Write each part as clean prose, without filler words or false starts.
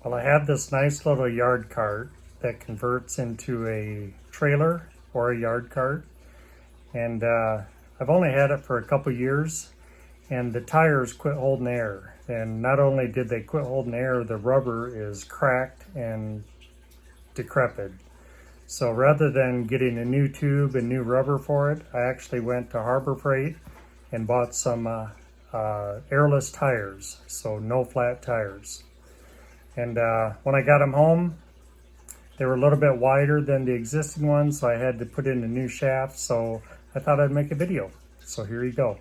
Well, I have this nice little yard cart that converts into a trailer or a yard cart. And I've only had it for a couple years, and the tires quit holding air. And not only did they quit holding air, the rubber is cracked and decrepit. So rather than getting a new tube and new rubber for it, I actually went to Harbor Freight and bought some airless tires, so no flat tires. And when I got them home, they were a little bit wider than the existing ones, so I had to put in a new shaft, so I thought I'd make a video. So here you go.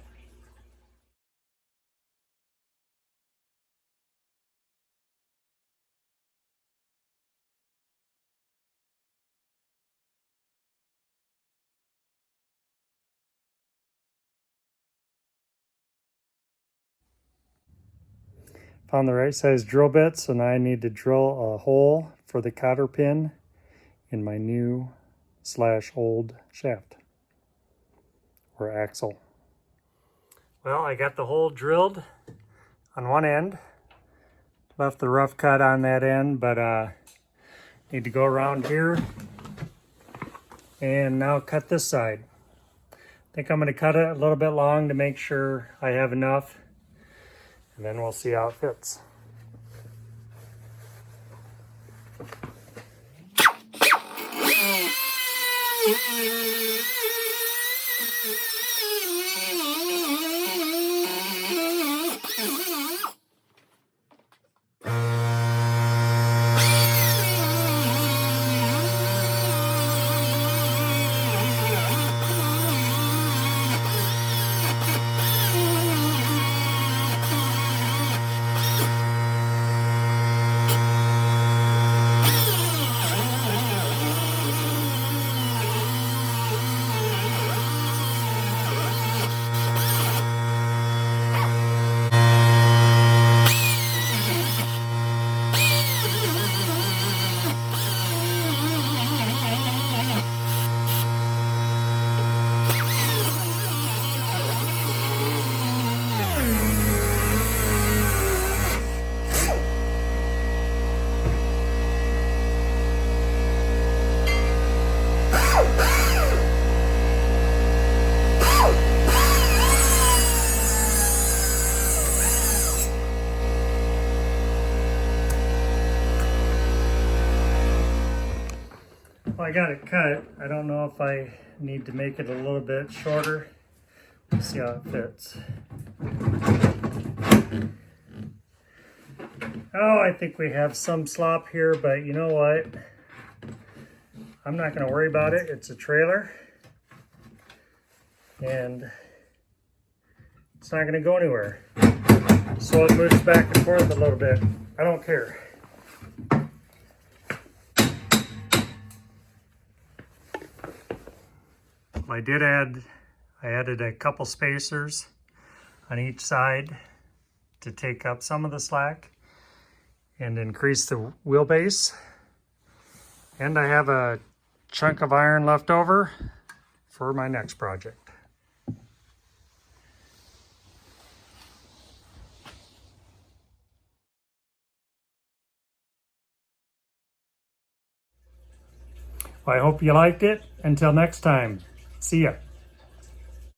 Found the right size drill bits, so now I need to drill a hole for the cotter pin in my new / old shaft or axle. Well, I got the hole drilled on one end, left the rough cut on that end, but need to go around here and now cut this side. I think I'm going to cut it a little bit long to make sure I have enough, and then we'll see how it fits. Well, I got it cut. I don't know if I need to make it a little bit shorter. Let's see how it fits. Oh, I think we have some slop here, but you know what? I'm not going to worry about it. It's a trailer, and it's not going to go anywhere. So it moves back and forth a little bit. I don't care. I added a couple spacers on each side to take up some of the slack and increase the wheelbase. And I have a chunk of iron left over for my next project. Well, I hope you liked it. Until next time, see ya.